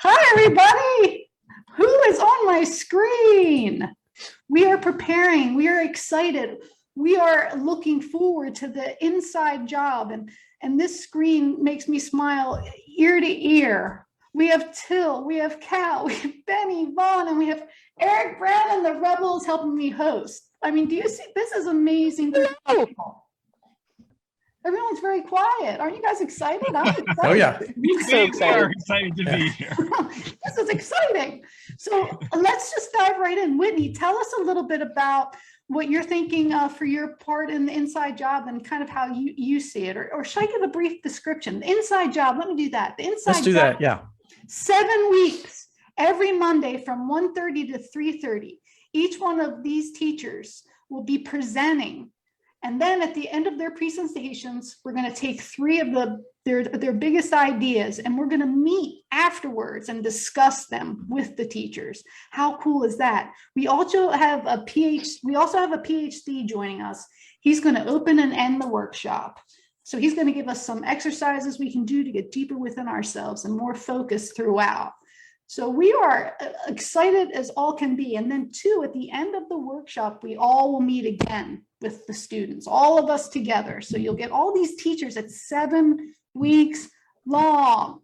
Hi, everybody. Who is on my screen? We are preparing. We are excited. We are looking forward to the inside job. And this screen makes me smile ear to ear. We have Till, we have Cal, we have Benny, Vaughn, and we have Eric Brown and the Rebels helping me host. I mean, do you see? This is amazing. People. Everyone's very quiet. Aren't you guys excited? I'm excited. Oh, yeah. So excited. We are excited to be here. This is exciting. So let's just dive right in. Whitney, tell us a little bit about what you're thinking for your part in the inside job and kind of how you see it. Or should I give a brief description? The inside job, let me do that. The inside Let's do job, that, yeah. 7 weeks, every Monday from 1:30 to 3:30. Each one of these teachers will be presenting. And then at the end of their presentations, we're going to take 3 of their biggest ideas, and we're going to meet afterwards and discuss them with the teachers. How cool is that? We also have a PhD joining us. He's going to open and end the workshop. So he's going to give us some exercises we can do to get deeper within ourselves and more focused throughout. So we are excited as all can be. And then 2, at the end of the workshop, we all will meet again with the students, all of us together. So you'll get all these teachers at 7 weeks long.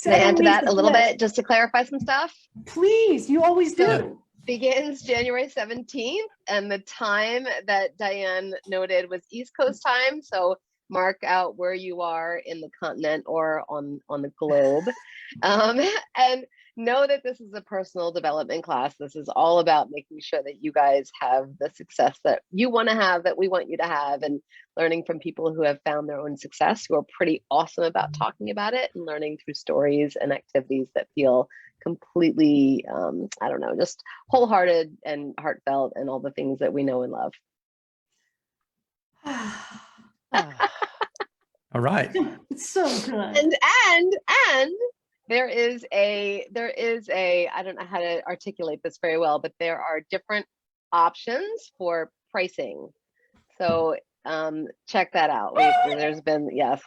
Can I add to that a little bit just to clarify some stuff? Please, you always do. So begins January 17th, and the time that Diane noted was East Coast time. So mark out where you are in the continent or on the globe. And know that this is a personal development class. This is all about making sure that you guys have the success that you want to have, that we want you to have, and learning from people who have found their own success, who are pretty awesome about talking about it and learning through stories and activities that feel completely, I don't know, just wholehearted and heartfelt and all the things that we know and love. All right. It's so good. And there is a, I don't know how to articulate this very well, but there are different options for pricing. So check that out. There's been, yes,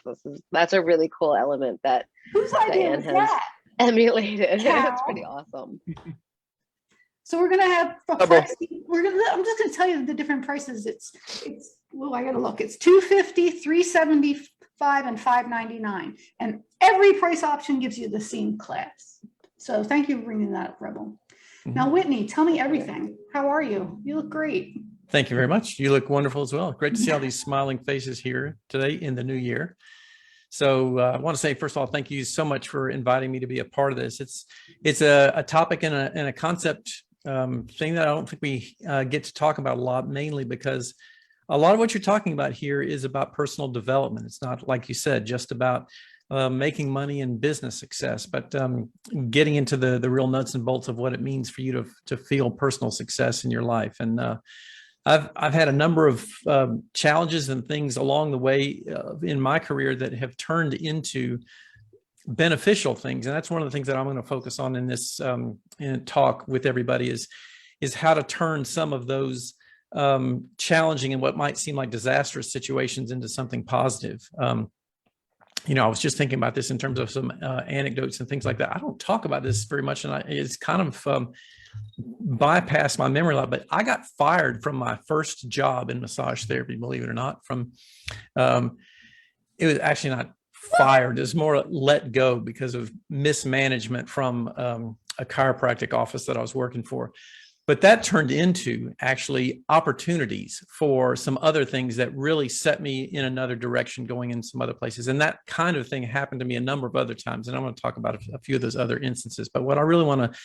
that's a really cool element that Whose idea Diane was has that? emulated. Cal. It's pretty awesome. So we're gonna have I'm just gonna tell you the different prices. It's well, I gotta look. It's $250, $375, and $599. And every price option gives you the same class. So thank you for bringing that up, Rebel. Now, Whitney, tell me everything. How are you? You look great. Thank you very much. You look wonderful as well. Great to see all these smiling faces here today in the new year. So I want to say, first of all, thank you so much for inviting me to be a part of this. It's a topic and a concept thing that I don't think we get to talk about a lot, mainly because a lot of what you're talking about here is about personal development. It's not, like you said, just about making money and business success, but getting into the real nuts and bolts of what it means for you to feel personal success in your life. And I've had a number of challenges and things along the way in my career that have turned into beneficial things. And that's one of the things that I'm going to focus on in this talk with everybody is how to turn some of those challenging and what might seem like disastrous situations into something positive. You know, I was just thinking about this in terms of some anecdotes and things like that. I don't talk about this very much, and it's kind of bypassed my memory a lot, but I got fired from my first job in massage therapy, believe it or not. It was actually not fired, it was more let go because of mismanagement from a chiropractic office that I was working for. But that turned into actually opportunities for some other things that really set me in another direction, going in some other places. And that kind of thing happened to me a number of other times. And I'm going to talk about a few of those other instances. But what I really want to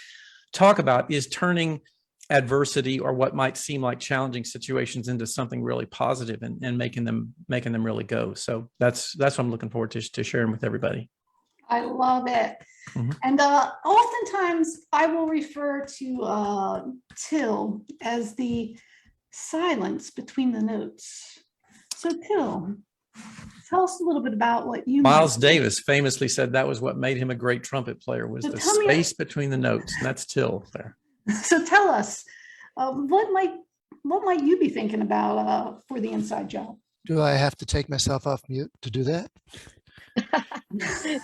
talk about is turning adversity or what might seem like challenging situations into something really positive and making them really go. So that's what I'm looking forward to sharing with everybody. I love it. Mm-hmm. And oftentimes I will refer to Till as the silence between the notes. So Till, tell us a little bit about what you Miles Davis famously said that was what made him a great trumpet player, was the space between the notes. And that's Till there. So tell us, what might you be thinking about for the inside job? Do I have to take myself off mute to do that?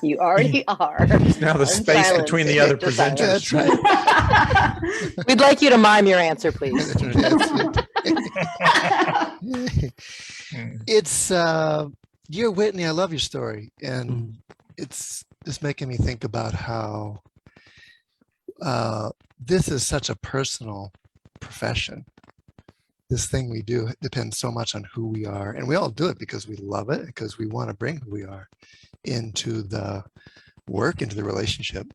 You already are. It's now the On space silence, between the other just silence. presenters. That's right. We'd like you to mime your answer, please. That's it. It's dear Whitney, I love your story, and it's just making me think about how this is such a personal profession. This thing we do depends so much on who we are, and we all do it because we love it, because we want to bring who we are into the work, into the relationship.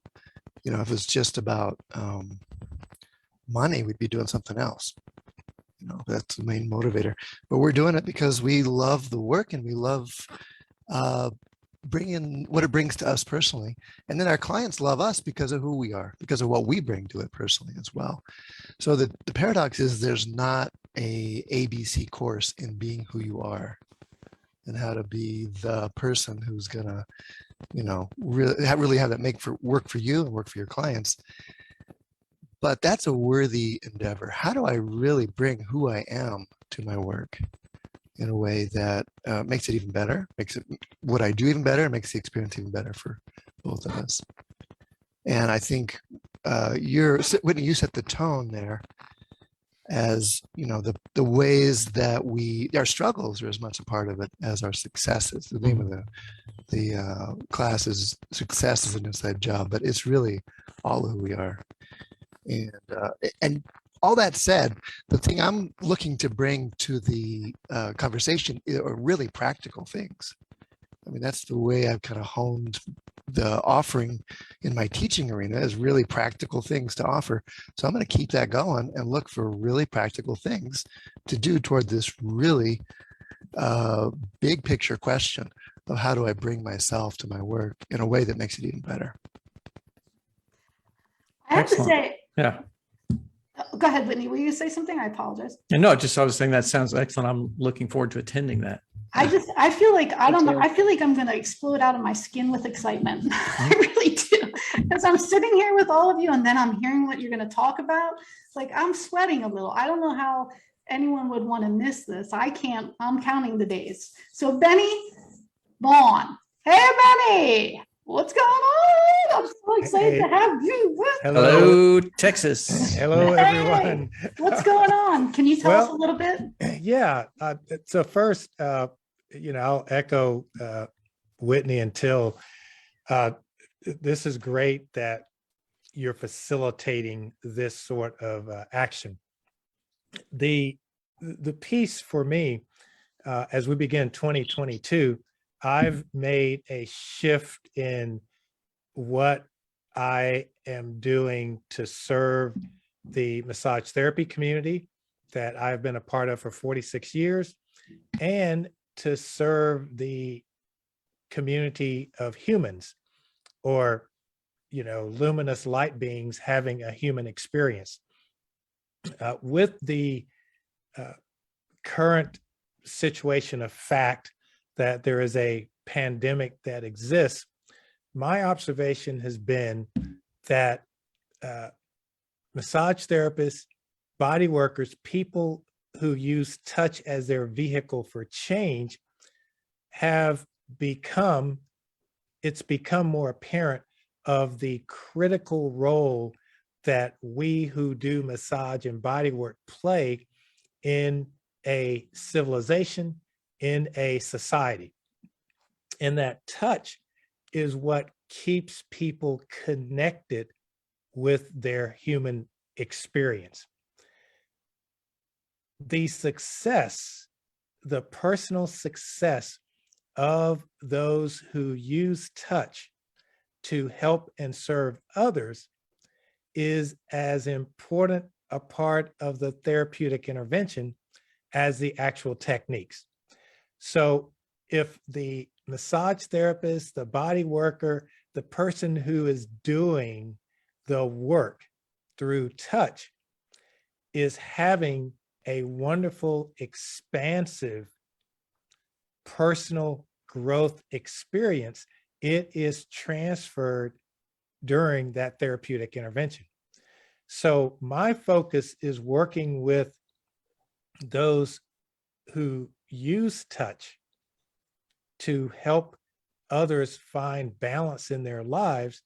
You know, if it's just about money, we'd be doing something else. You know, that's the main motivator. But we're doing it because we love the work and we love bringing what it brings to us personally. And then our clients love us because of who we are, because of what we bring to it personally as well. So the paradox is there's not a ABC course in being who you are and how to be the person who's gonna, you know, really have that work for you and work for your clients. But that's a worthy endeavor. How do I really bring who I am to my work in a way that makes it even better, makes it what I do even better, and makes the experience even better for both of us? And I think Whitney, you set the tone there, as you know, the ways that our struggles are as much a part of it as our successes. The name of the class is Success is an Inside Job, but it's really all of who we are. And all that said, the thing I'm looking to bring to the conversation are really practical things. I mean, that's the way I've kind of honed the offering in my teaching arena, is really practical things to offer. So I'm going to keep that going and look for really practical things to do toward this really big picture question of how do I bring myself to my work in a way that makes it even better. I have Excellent. to say, Yeah. go ahead, Whitney. Will you say something? I apologize. And no, just I was saying that sounds excellent. I'm looking forward to attending that. I feel like, I don't know, too. I feel like I'm going to explode out of my skin with excitement. I really do. Because I'm sitting here with all of you and then I'm hearing what you're going to talk about. Like, I'm sweating a little. I don't know how anyone would want to miss this. I can't, I'm counting the days. So Benny Vaughn. Hey, Benny. What's going on? I'm so excited to have you with me. Hello, Texas. Hello, Hey. everyone. What's going on? Can you tell us a Well, little bit? Yeah. So first, I'll echo Whitney and Till. This is great that you're facilitating this sort of action. The piece for me, as we begin 2022, I've made a shift in what I am doing to serve the massage therapy community that I've been a part of for 46 years, and to serve the community of humans, or, luminous light beings having a human experience. With the current situation of fact that there is a pandemic that exists, my observation has been that massage therapists, body workers, people who use touch as their vehicle for change it's become more apparent of the critical role that we who do massage and body work play in a civilization, in a society. And that touch is what keeps people connected with their human experience. The personal success of those who use touch to help and serve others is as important a part of the therapeutic intervention as the actual techniques. So if the massage therapist, the body worker, the person who is doing the work through touch is having a wonderful, expansive, personal growth experience, it is transferred during that therapeutic intervention. So my focus is working with those who use touch to help others find balance in their lives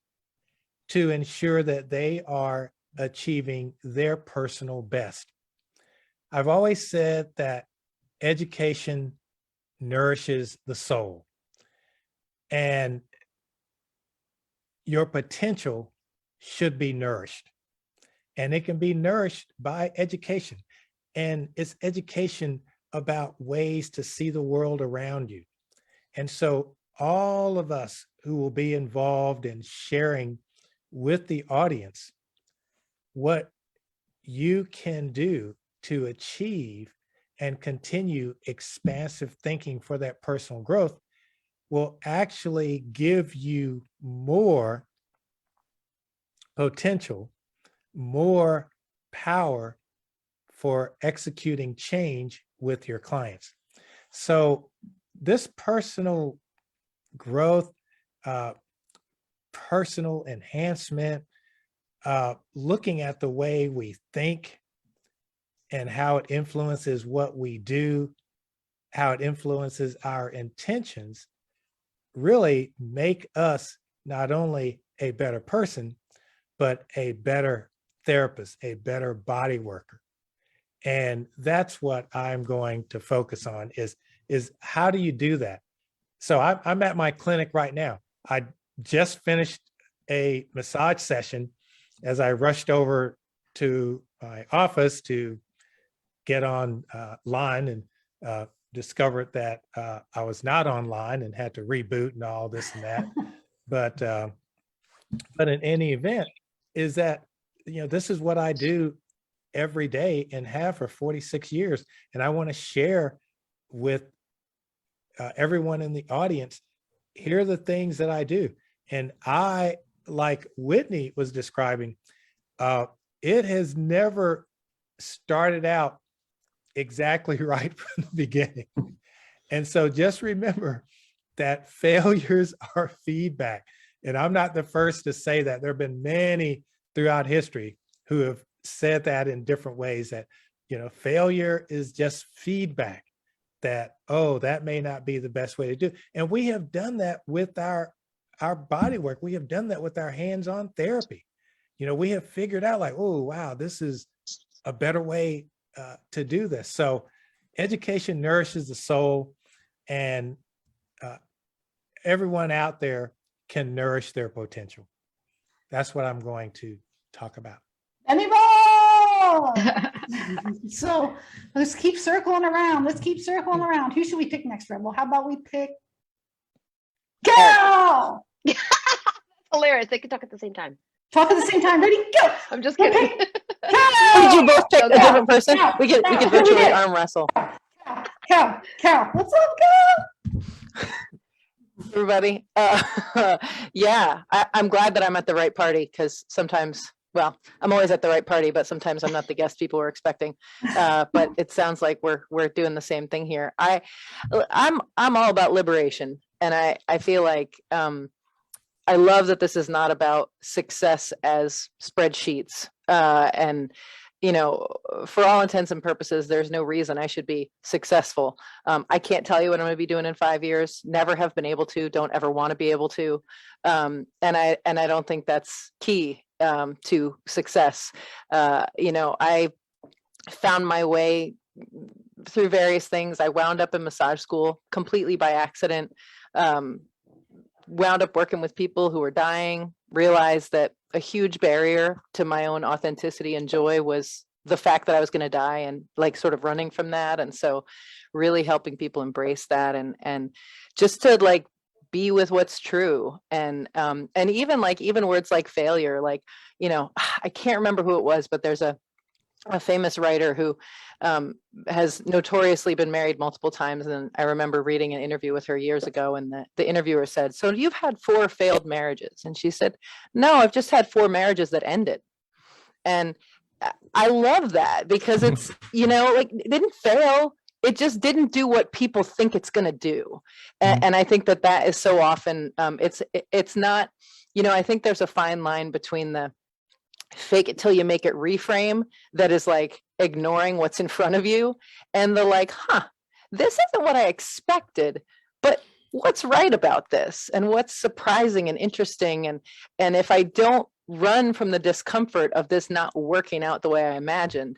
to ensure that they are achieving their personal best. I've always said that education nourishes the soul, and your potential should be nourished, and it can be nourished by education. And it's education about ways to see the world around you. And so all of us who will be involved in sharing with the audience what you can do to achieve and continue expansive thinking for that personal growth will actually give you more potential, more power for executing change with your clients. So this personal growth, personal enhancement, looking at the way we think and how it influences what we do, how it influences our intentions, really make us not only a better person, but a better therapist, a better body worker. And that's what I'm going to focus on is how do you do that? So I'm at my clinic right now. I just finished a massage session as I rushed over to my office to get on line and discovered that I was not online and had to reboot and all this and that. But in any event, is that, you know, this is what I do every day and have for 46 years. And I want to share with everyone in the audience, here are the things that I do. And I, like Whitney was describing, it has never started out exactly right from the beginning. And so just remember that failures are feedback. And I'm not the first to say that. There have been many throughout history who have said that in different ways, that, you know, failure is just feedback, that, oh, that may not be the best way to do. And we have done that with our body work. We have done that with our hands-on therapy. You know, we have figured out like, oh, wow, this is a better way to do this. So education nourishes the soul, and everyone out there can nourish their potential. That's what I'm going to talk about. Anyball! So let's keep circling around. Let's keep circling around. Who should we pick next, Rebel? How about we pick Gal? Hilarious. They can talk at the same time. Talk at the same time. Ready? Go. I'm just kidding. Oh, did you both pick a different person? Cal, We could Cal, virtually did. arm wrestle. Cal, what's up, Cal? Everybody. Yeah, I'm glad that I'm at the right party, because sometimes, well, I'm always at the right party, but sometimes I'm not the guest people were expecting. But it sounds like we're doing the same thing here. I'm all about liberation, and I feel like I love that this is not about success as spreadsheets. And, you know, for all intents and purposes, there's no reason I should be successful. I can't tell you what I'm going to be doing in 5 years. Never have been able to. Don't ever want to be able to. And I don't think that's key to success. You know, I found my way through various things. I wound up in massage school completely by accident. Wound up working with people who were dying, realized that a huge barrier to my own authenticity and joy was the fact that I was going to die, and like sort of running from that. And so really helping people embrace that, and just to like be with what's true. And even words like failure, like, you know, I can't remember who it was, but there's a famous writer who has notoriously been married multiple times. And I remember reading an interview with her years ago, and the interviewer said, "So you've had 4 failed marriages?" And she said, "No, I've just had 4 marriages that ended." And I love that, because it's, you know, like, it didn't fail. It just didn't do what people think it's going to do. And I think that is so often, it's not, you know, I think there's a fine line between the fake it till you make it reframe that is like ignoring what's in front of you, and the like, this isn't what I expected, but what's right about this and what's surprising and interesting. And if I don't run from the discomfort of this not working out the way I imagined,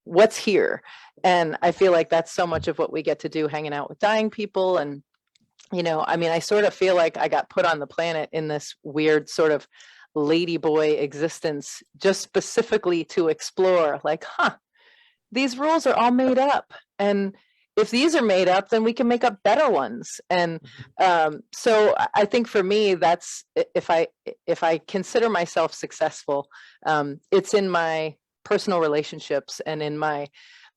what's here? And I feel like that's so much of what we get to do hanging out with dying people. And, you know, I mean, I sort of feel like I got put on the planet in this weird sort of ladyboy existence, just specifically to explore, like, these rules are all made up. And if these are made up, then we can make up better ones. And so I think for me, that's, if I consider myself successful, it's in my personal relationships and in my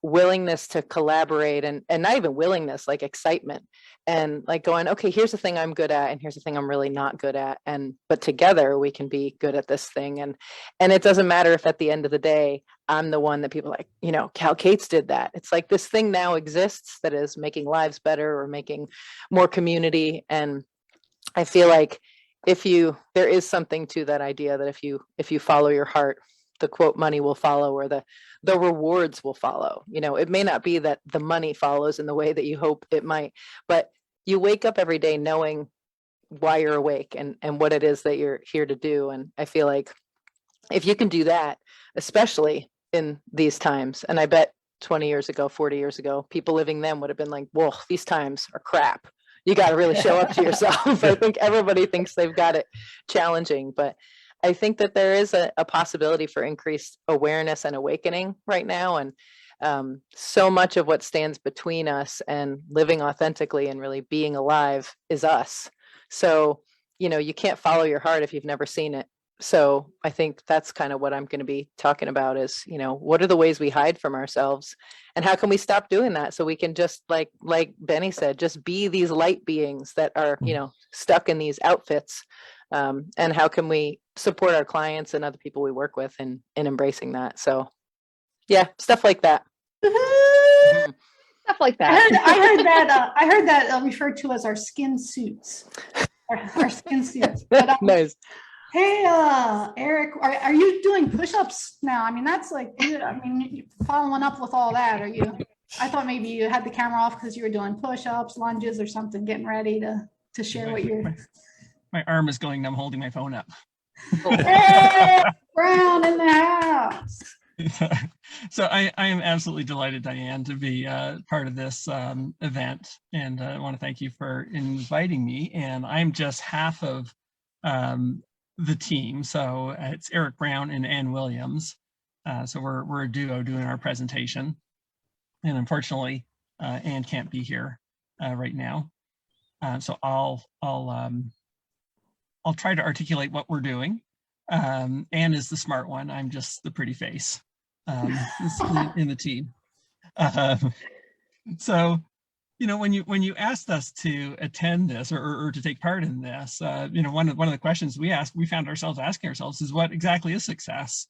willingness to collaborate, and not even willingness, like excitement, and like going, okay, here's the thing I'm good at, and here's the thing I'm really not good at, but together we can be good at this thing. And it doesn't matter if at the end of the day I'm the one that people are like, you know, Cal Cates did that. It's like this thing now exists that is making lives better or making more community. And I feel like there is something to that idea that if you follow your heart, the quote, money will follow, or the rewards will follow. You know, it may not be that the money follows in the way that you hope it might, but you wake up every day knowing why you're awake and what it is that you're here to do. And I feel like if you can do that, especially in these times, and I bet 20 years ago, 40 years ago, people living then would have been like, whoa, these times are crap. You got to really show up to yourself. I think everybody thinks they've got it challenging, but I think that there is a possibility for increased awareness and awakening right now. And so much of what stands between us and living authentically and really being alive is us. So, you know, you can't follow your heart if you've never seen it. So I think that's kind of what I'm going to be talking about is, you know, what are the ways we hide from ourselves and how can we stop doing that? So we can just like Benny said, just be these light beings that are, you know, stuck in these outfits. And how can we support our clients and other people we work with in embracing that? So yeah, stuff like that. Stuff like that. I heard that referred to as our skin suits. Our skin suits. But, Nice. hey, Eric, are you doing push-ups now? I mean, that's like, following up with all that. Are you? I thought maybe you had the camera off because you were doing push-ups, lunges, or something, getting ready to share what you're. My arm is going. I'm holding my phone up. Hey, Brown in the house. So I am absolutely delighted, Diane, to be part of this event, and I want to thank you for inviting me. And I'm just half of the team, so it's Eric Brown and Ann Williams. So we're a duo doing our presentation, and unfortunately, Ann can't be here right now. So I'll try to articulate what we're doing. Ann is the smart one. I'm just the pretty face in the team. So, you know, when you asked us to attend this or to take part in this, you know, one of the questions we found ourselves asking ourselves is what exactly is success?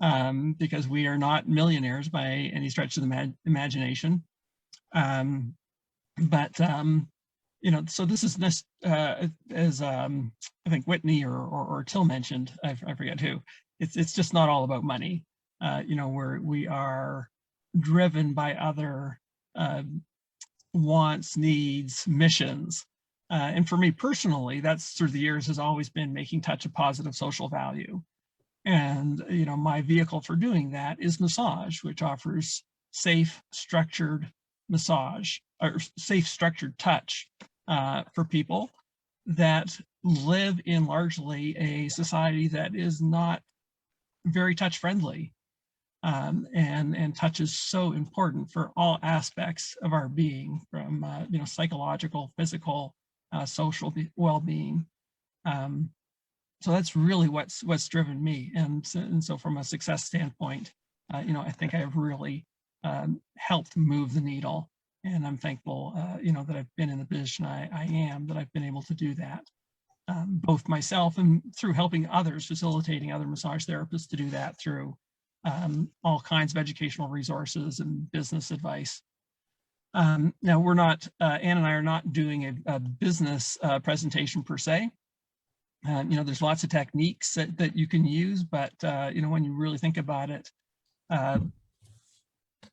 Because we are not millionaires by any stretch of the imagination. You know, so this is this as I think Whitney or Till mentioned, I forget who. It's just not all about money. You know, we are driven by other wants, needs, missions, and for me personally, that's through the years has always been making touch a positive social value. And you know, my vehicle for doing that is massage, which offers safe, structured massage or safe, structured touch for people that live in largely a society that is not very touch friendly. And touch is so important for all aspects of our being, from you know, psychological, physical, social well-being. So that's really what's driven me. And so from a success standpoint, you know, I think I've really helped move the needle. And I'm thankful, you know, that I've been in the position I am, that I've been able to do that, both myself and through helping others, facilitating other massage therapists to do that through all kinds of educational resources and business advice. Now we're not, Ann and I are not doing a business presentation per se. You know, there's lots of techniques that you can use, but you know, when you really think about it,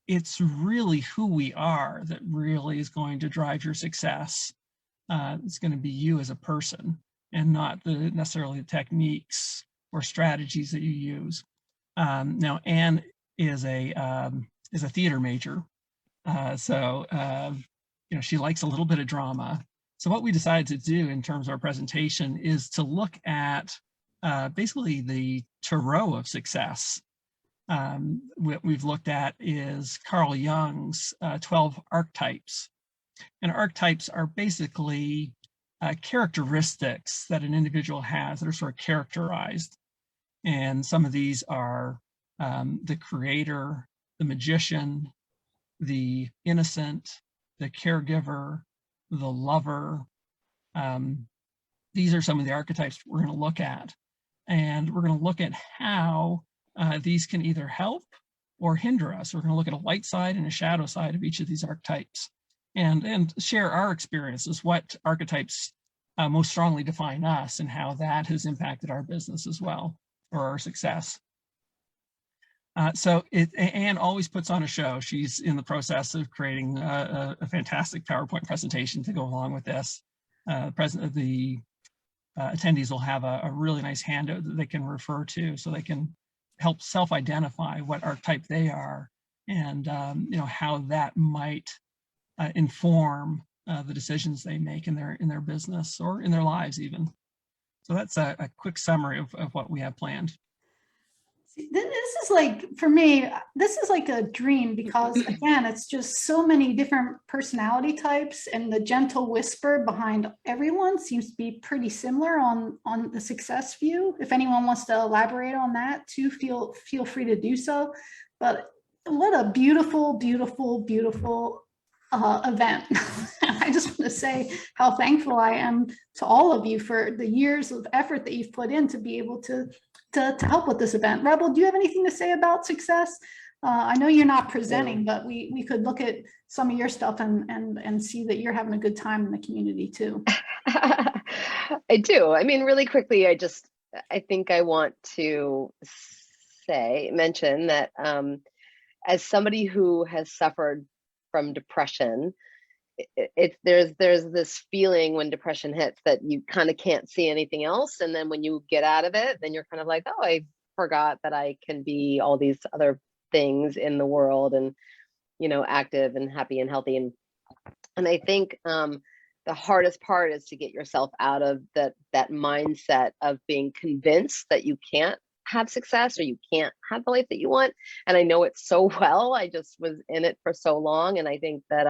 it's really who we are that really is going to drive your success. It's going to be you as a person and not necessarily the techniques or strategies that you use. Now, Anne is a theater major. She likes a little bit of drama. So what we decided to do in terms of our presentation is to look at basically the tarot of success. What we've looked at is Carl Jung's 12 archetypes. And archetypes are basically characteristics that an individual has that are sort of characterized. And some of these are the creator, the magician, the innocent, the caregiver, the lover. These are some of the archetypes we're going to look at. And we're going to look at how these can either help or hinder us. We're going to look at a light side and a shadow side of each of these archetypes and share our experiences, what archetypes most strongly define us and how that has impacted our business as well, or our success. Anne always puts on a show. She's in the process of creating a fantastic PowerPoint presentation to go along with this. The attendees will have a really nice handout that they can refer to so they can help self-identify what archetype they are and how that might inform the decisions they make in their business or in their lives even. So that's a quick summary of what we have planned. This is like, for me, this is like a dream because again, it's just so many different personality types and the gentle whisper behind everyone seems to be pretty similar on the success view. If anyone wants to elaborate on that too, feel free to do so. But what a beautiful, beautiful, beautiful event. I just want to say how thankful I am to all of you for the years of effort that you've put in to be able to help with this event. Rebel, do you have anything to say about success? I know you're not presenting, but we could look at some of your stuff and see that you're having a good time in the community too. I do. I mean, really quickly, I think I want to mention that as somebody who has suffered from depression, there's this feeling when depression hits that you kind of can't see anything else, and then when you get out of it, then you're kind of like, oh, I forgot that I can be all these other things in the world and active and happy and healthy, and I think the hardest part is to get yourself out of that mindset of being convinced that you can't have success or you can't have the life that you want. And I know it so well. I just was in it for so long, and I think that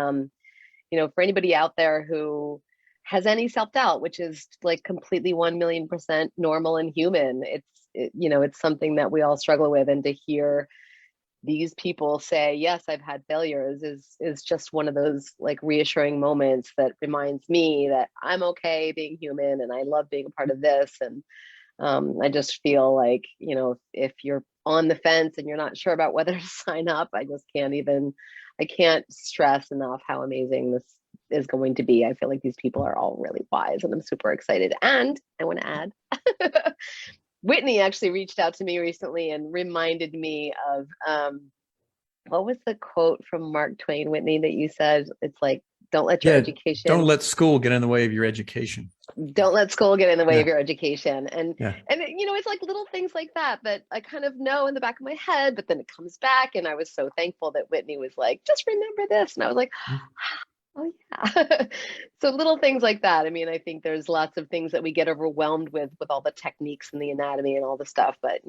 for anybody out there who has any self-doubt, which is like completely 1,000,000% normal and human, it's something that we all struggle with. And to hear these people say, yes, I've had failures is just one of those like reassuring moments that reminds me that I'm okay being human and I love being a part of this. And I just feel like, if you're on the fence and you're not sure about whether to sign up, I can't stress enough how amazing this is going to be. I feel like these people are all really wise and I'm super excited. And I want to add, Whitney actually reached out to me recently and reminded me of, what was the quote from Mark Twain, Whitney, that you said? It's like, don't let your education. Don't let school get in the way of your education. Don't let school get in the way of your education. And it's like little things like that I kind of know in the back of my head, but then it comes back. And I was so thankful that Whitney was like, just remember this. And I was like, oh yeah. So little things like that. I mean, I think there's lots of things that we get overwhelmed with all the techniques and the anatomy and all the stuff, but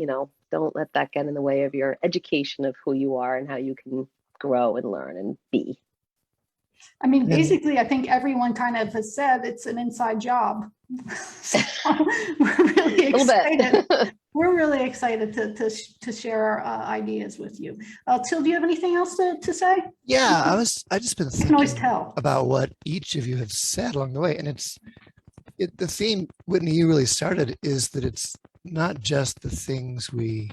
don't let that get in the way of your education of who you are and how you can grow and learn and be. I mean, basically, I think everyone kind of has said it's an inside job. So we're really excited. We're really excited to share our ideas with you. Till, do you have anything else to say? Yeah, I just been You can always thinking tell about what each of you have said along the way, and the theme, Whitney, you really started, is that it's not just the things we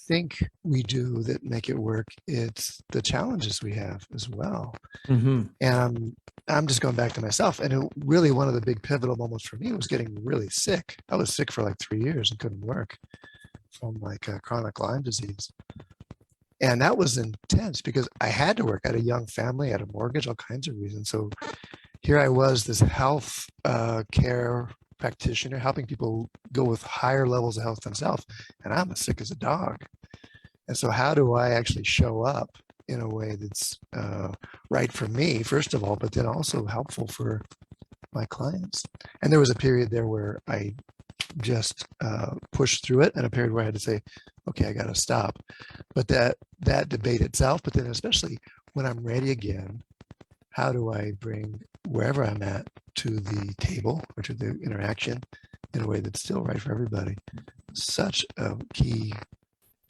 think we do that make it work, it's the challenges we have as well. Mm-hmm. And I'm just going back to myself, and really one of the big pivotal moments for me was getting really sick. I was sick for like 3 years and couldn't work from like chronic Lyme disease, and that was intense because I had to work. I had a young family, I had a mortgage, all kinds of reasons. So here I was, this health care practitioner, helping people go with higher levels of health themselves, and I'm as sick as a dog. And so how do I actually show up in a way that's right for me, first of all, but then also helpful for my clients? And there was a period there where I just pushed through it, and a period where I had to say, okay, I got to stop. But that debate itself, but then especially when I'm ready again, how do I bring wherever I'm at to the table or to the interaction in a way that's still right for everybody? Such a key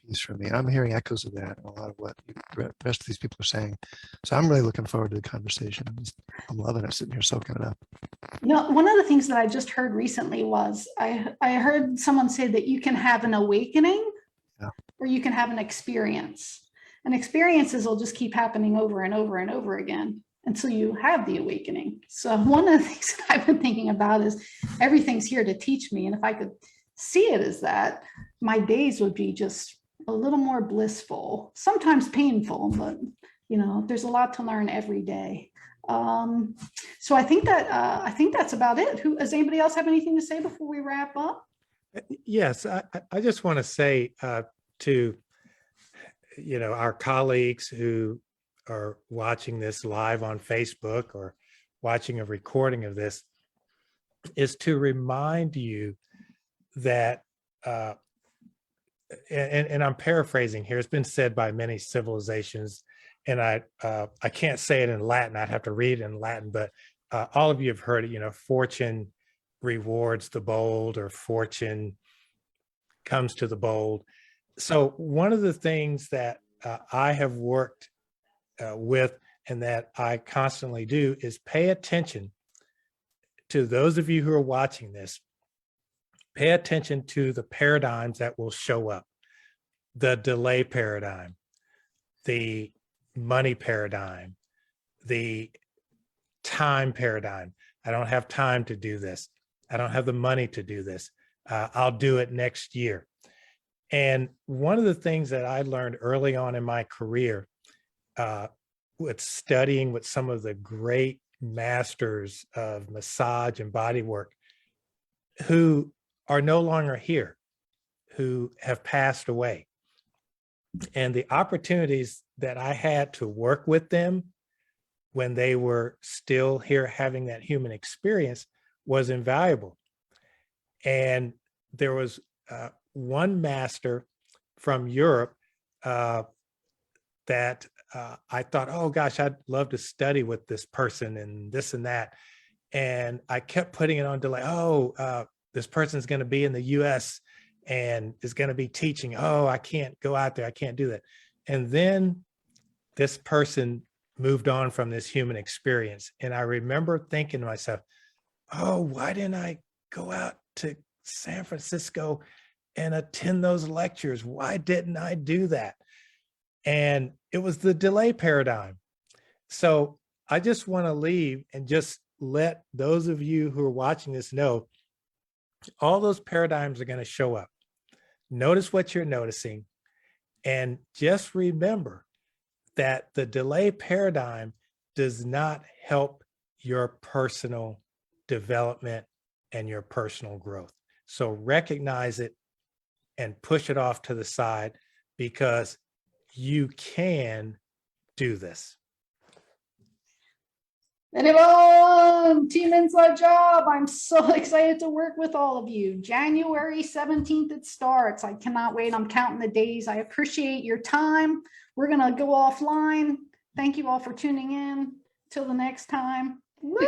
piece for me. And I'm hearing echoes of that in a lot of what the rest of these people are saying. So I'm really looking forward to the conversation. I'm loving it, sitting here soaking it up. You know, one of the things that I just heard recently was I heard someone say that you can have an awakening, Yeah. or you can have an experience. And experiences will just keep happening over and over and over again until you have the awakening. So one of the things that I've been thinking about is everything's here to teach me. And if I could see it as that, my days would be just a little more blissful, sometimes painful, but you know, there's a lot to learn every day. So I think that's about it. Does anybody else have anything to say before we wrap up? Yes, I just want to say to, you know, our colleagues who are watching this live on Facebook or watching a recording of this, is to remind you that, and I'm paraphrasing here, it's been said by many civilizations, and I can't say it in Latin, I'd have to read it in Latin, but all of you have heard it, you know, fortune rewards the bold, or fortune comes to the bold. So one of the things that I have worked with, and that I constantly do, is pay attention to those of you who are watching this. Pay attention to the paradigms that will show up: the delay paradigm, the money paradigm, the time paradigm. I don't have time to do this. I don't have the money to do this. I'll do it next year. And one of the things that I learned early on in my career, with studying with some of the great masters of massage and body work who are no longer here, who have passed away, and the opportunities that I had to work with them when they were still here having that human experience was invaluable. And there was one master from Europe that I thought, oh gosh, I'd love to study with this person and this and that. And I kept putting it on delay. Oh, this person's going to be in the US and is going to be teaching. Oh, I can't go out there. I can't do that. And then this person moved on from this human experience. And I remember thinking to myself, oh, why didn't I go out to San Francisco and attend those lectures? Why didn't I do that? And it was the delay paradigm. So I just want to leave and just let those of you who are watching this know all those paradigms are going to show up. Notice what you're noticing, and just remember that the delay paradigm does not help your personal development and your personal growth. So recognize it and push it off to the side, because you can do this. Anyone, Team Inside Job, I'm so excited to work with all of you. January 17th, it starts. I cannot wait. I'm counting the days. I appreciate your time. We're going to go offline. Thank you all for tuning in. Till the next time. Woo!